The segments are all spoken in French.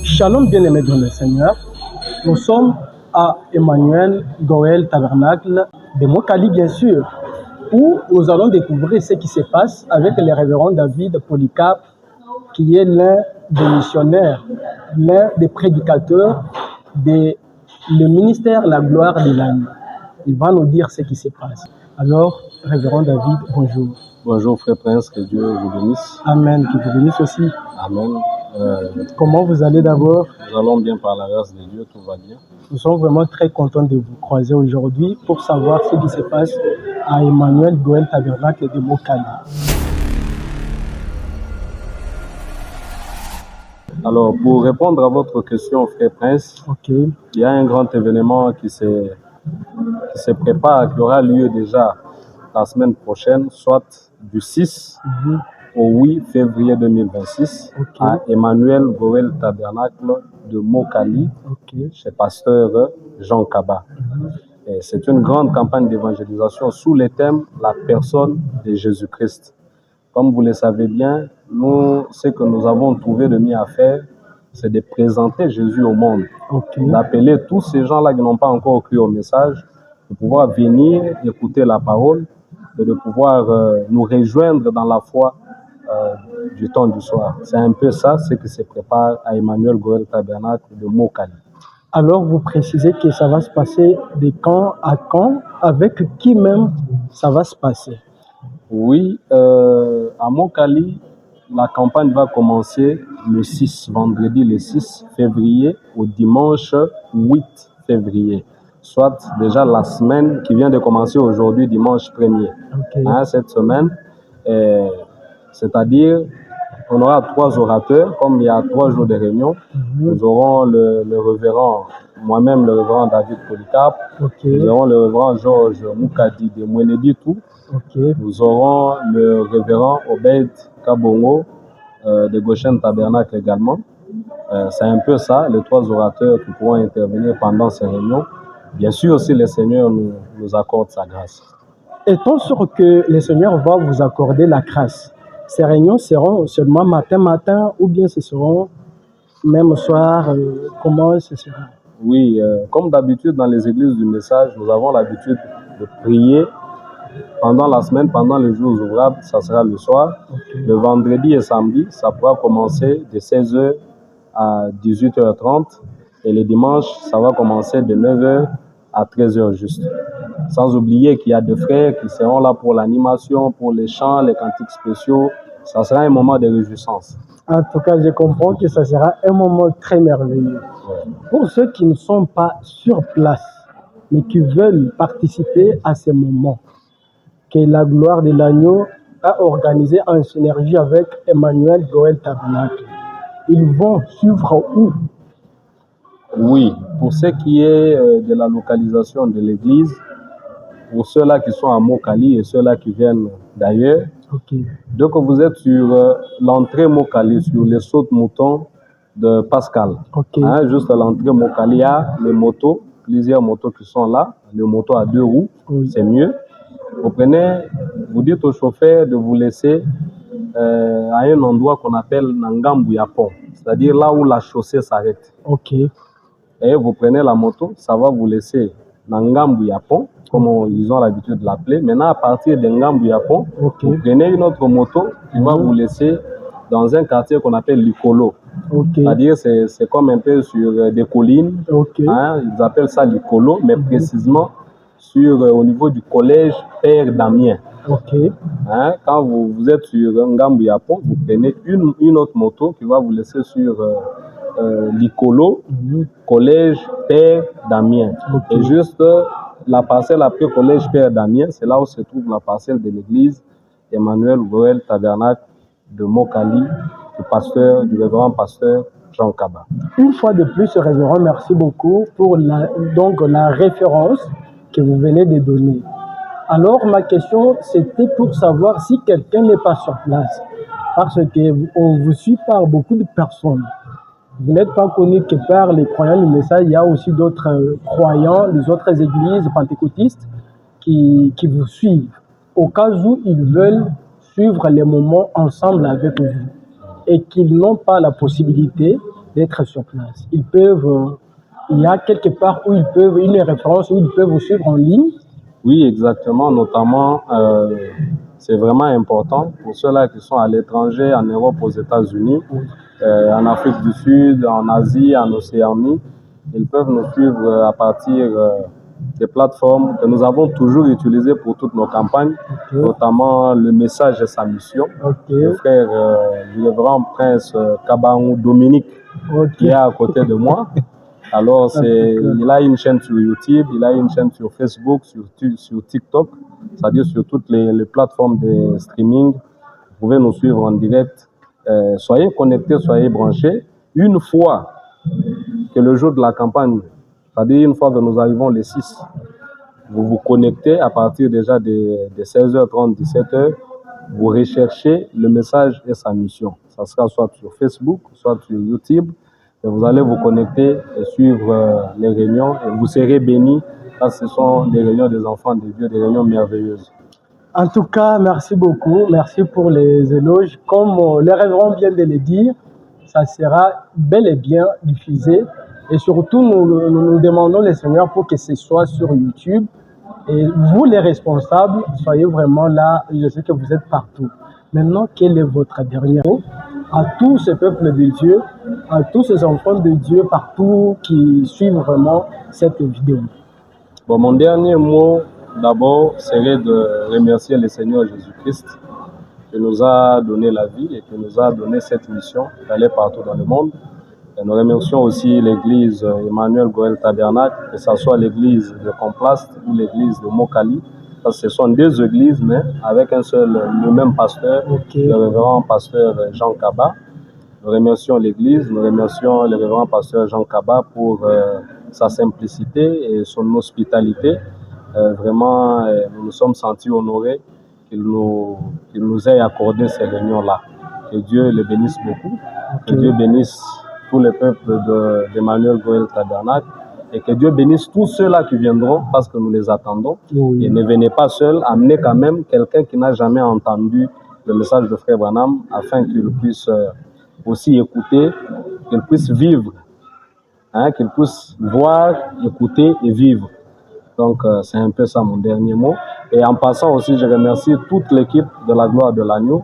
Shalom bien-aimés dans le Seigneur. Nous sommes à Emmanuel Goël Tabernacle de Mokali, bien sûr, où nous allons découvrir ce qui se passe avec le révérend David Polycarpe, qui est l'un des missionnaires, l'un des prédicateurs du ministère La Gloire de l'Agneau. Il va nous dire ce qui se passe. Alors, révérend David, bonjour. Bonjour frère Prince, que Dieu vous bénisse. Amen, que vous bénisse aussi. Amen. Comment vous allez d'abord? Nous allons bien par la grâce de Dieu, tout va bien. Nous sommes vraiment très contents de vous croiser aujourd'hui pour savoir ce qui se passe à Emmanuel Goël Tabernacle de Mokali. Alors, pour répondre à votre question, frère Prince, Ok. il y a un grand événement qui se prépare, qui aura lieu déjà la semaine prochaine, soit du 6 au 8 février 2026, Ok. à Emmanuel Goël Tabernacle de Mokali, Ok. chez pasteur Jean Kaba. Et c'est une grande campagne d'évangélisation sous le thème « La personne de Jésus-Christ ». Comme vous le savez bien, nous, ce que nous avons trouvé de mieux à faire, c'est de présenter Jésus au monde, Ok. d'appeler tous ces gens-là qui n'ont pas encore cru au message, de pouvoir venir écouter la parole et de pouvoir nous rejoindre dans la foi du temps du soir. C'est un peu ça, ce qui se prépare à Emmanuel Goël Tabernacle de Mokali. Alors, vous précisez que ça va se passer de quand à quand, avec qui même ça va se passer? Oui, à Mokali, la campagne va commencer le 6, vendredi le 6 février au dimanche 8 février, soit déjà la semaine qui vient de commencer aujourd'hui, dimanche 1er. Ok. Cette semaine, c'est-à-dire, on aura 3 orateurs, comme il y a 3 jours de réunion. Nous aurons le révérend, moi-même le révérend David Polycarpe. Ok. Nous aurons le révérend Georges Moukadi de Mweneditou. Ok. Nous aurons le révérend Obed Kabongo de Goshen Tabernacle également. C'est un peu ça, les 3 orateurs qui pourront intervenir pendant ces réunions. Bien sûr, si le Seigneur nous accorde sa grâce. Est-on sûr que le Seigneur va vous accorder la grâce? Ces réunions seront seulement matin ou bien ce seront même soir? Comment ce sera? Oui, comme d'habitude dans les églises du message, nous avons l'habitude de prier pendant la semaine, pendant les jours ouvrables, ça sera le soir. Okay. Le vendredi et samedi, ça pourra commencer de 16h à 18h30. Et le dimanche, ça va commencer de 9h à 13h juste. Sans oublier qu'il y a des frères qui seront là pour l'animation, pour les chants, les cantiques spéciaux. Ça sera un moment de réjouissance. En tout cas, je comprends que ça sera un moment très merveilleux. Ouais. Pour ceux qui ne sont pas sur place, mais qui veulent participer à ces moments, que la gloire de l'agneau a organisé en synergie avec Emmanuel Goël Tabernacle, ils vont suivre où? Oui, pour ce qui est de la localisation de l'église, pour ceux-là qui sont à Mokali et ceux-là qui viennent d'ailleurs, okay. Dès que vous êtes sur l'entrée Mokali, sur les sauts de moutons de Pascal, okay. Juste à l'entrée Mokali, il y a les motos, plusieurs motos qui sont là, les motos à 2 roues, oui. C'est mieux. Vous dites au chauffeur de vous laisser à un endroit qu'on appelle Nangambu Yapon, c'est-à-dire là où la chaussée s'arrête. Okay. Et vous prenez la moto, ça va vous laisser Nangambu Yapon, comme ils ont l'habitude de l'appeler. Maintenant, à partir de Ngambu Yapon, okay. Vous prenez une autre moto qui va vous laisser dans un quartier qu'on appelle Likolo. Okay. C'est-à-dire c'est comme un peu sur des collines. Okay. Ils appellent ça Likolo, mais précisément au niveau du collège Père Damien. Okay. Quand vous êtes sur Ngambu Yapon, vous prenez une autre moto qui va vous laisser sur Likolo, collège Père Damien. Okay. Et juste la parcelle après collège Père Damien, c'est là où se trouve la parcelle de l'église Emmanuel Goël Tabernacle de Mokali, du révérend pasteur Jean Kaba. Une fois de plus, révérend, merci beaucoup pour la référence que vous venez de donner. Alors, ma question, c'était pour savoir si quelqu'un n'est pas sur place, parce qu'on vous suit par beaucoup de personnes. Vous n'êtes pas connu que par les croyants du message, il y a aussi d'autres croyants des autres églises pentecôtistes qui vous suivent, au cas où ils veulent suivre les moments ensemble avec vous et qu'ils n'ont pas la possibilité d'être sur place. Ils peuvent, il y a quelque part où ils peuvent, une référence où ils peuvent vous suivre en ligne. Oui, exactement. Notamment, c'est vraiment important pour ceux-là qui sont à l'étranger, en Europe, aux États-Unis, en Afrique du Sud, en Asie, en Océanie. Ils peuvent nous suivre à partir des plateformes que nous avons toujours utilisées pour toutes nos campagnes, notamment le message et sa mission. Le frère, le grand prince Kabaou Dominique, qui est à côté de moi. Alors, il a une chaîne sur YouTube, il a une chaîne sur Facebook, sur TikTok, c'est-à-dire sur toutes les plateformes de streaming. Vous pouvez nous suivre en direct. Soyez connectés, soyez branchés. Une fois que le jour de la campagne, c'est-à-dire une fois que nous arrivons les 6, vous vous connectez à partir déjà de 16h30, 17h, vous recherchez le message et sa mission. Ça sera soit sur Facebook, soit sur YouTube. Et vous allez vous connecter et suivre les réunions et vous serez bénis parce que ce sont des réunions des enfants de Dieu, des réunions merveilleuses. En tout cas, merci beaucoup. Merci pour les éloges. Comme les révérends viennent de le dire, ça sera bel et bien diffusé. Et surtout, nous demandons le Seigneur pour que ce soit sur YouTube. Et vous, les responsables, soyez vraiment là. Je sais que vous êtes partout. Maintenant, quel est votre dernier mot à tout ce peuple de Dieu, à tous ces enfants de Dieu partout qui suivent vraiment cette vidéo? Bon, mon dernier mot, d'abord, serait de remercier le Seigneur Jésus-Christ qui nous a donné la vie et qui nous a donné cette mission d'aller partout dans le monde. Et nous remercions aussi l'église Emmanuel Goël Tabernacle, que ce soit l'église de Complaste ou l'église de Mokali. Ce sont deux églises, mais avec un seul, le même pasteur, le révérend pasteur Jean Kaba. Nous remercions l'église, nous remercions le révérend pasteur Jean Kaba pour sa simplicité et son hospitalité. Vraiment, nous nous sommes sentis honorés qu'il nous ait accordé ces réunions-là. Que Dieu les bénisse beaucoup, que Dieu bénisse tout le peuple d'Emmanuel Goël Tabernacle. Et que Dieu bénisse tous ceux-là qui viendront parce que nous les attendons. Et ne venez pas seuls, amenez quand même quelqu'un qui n'a jamais entendu le message de Frère Branham afin qu'il puisse aussi écouter, qu'il puisse vivre, qu'il puisse voir, écouter et vivre. Donc c'est un peu ça mon dernier mot. Et en passant aussi, je remercie toute l'équipe de la gloire de l'agneau.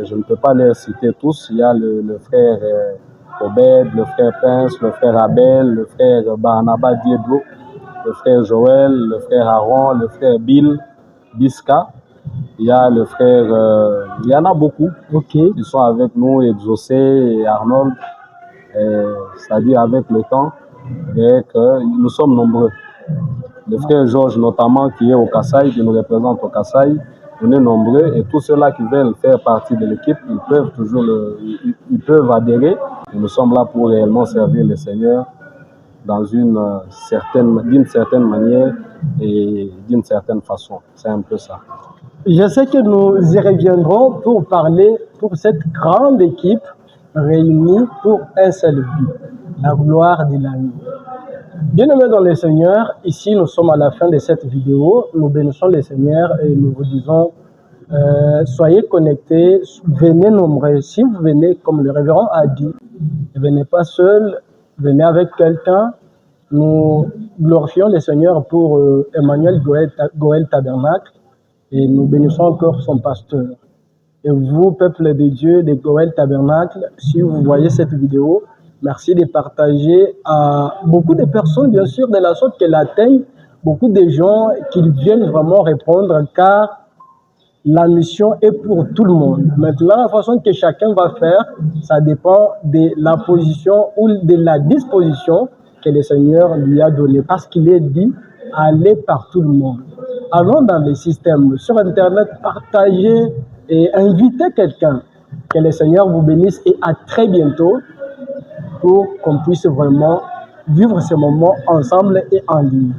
Je ne peux pas les citer tous. Il y a le frère Obed, le frère Prince, le frère Abel, le frère Barnaba Diedlo, le frère Joël, le frère Aaron, le frère Bill, Biska. Il y a le frère, il y en a beaucoup qui sont avec nous, Exaucé et Arnold, c'est-à-dire avec le temps, et que nous sommes nombreux. Le frère Georges notamment qui est au Kassai, qui nous représente au Kassai, on est nombreux et tous ceux-là qui veulent faire partie de l'équipe, ils peuvent toujours ils peuvent adhérer. Et nous sommes là pour réellement servir le Seigneur d'une certaine manière et d'une certaine façon. C'est un peu ça. Je sais que nous y reviendrons pour parler pour cette grande équipe réunie pour un seul but, la gloire de l'agneau. Bien-aimés dans le Seigneur, ici nous sommes à la fin de cette vidéo. Nous bénissons le Seigneur et nous vous disons soyez connectés, venez nombreux. Si vous venez, comme le révérend a dit, ne venez pas seul, venez avec quelqu'un. Nous glorifions le Seigneur pour Emmanuel Goël Tabernacle et nous bénissons encore son pasteur. Et vous, peuple de Dieu, de Goël Tabernacle, si vous voyez cette vidéo, merci de partager à beaucoup de personnes, bien sûr, de la sorte qu'elle atteigne beaucoup de gens qui viennent vraiment répondre, car la mission est pour tout le monde. Maintenant, la façon que chacun va faire, ça dépend de la position ou de la disposition que le Seigneur lui a donnée, parce qu'il est dit, allez par tout le monde. Allons dans les systèmes, sur Internet, partagez et invitez quelqu'un. Que le Seigneur vous bénisse et à très bientôt pour qu'on puisse vraiment vivre ce moment ensemble et en ligne.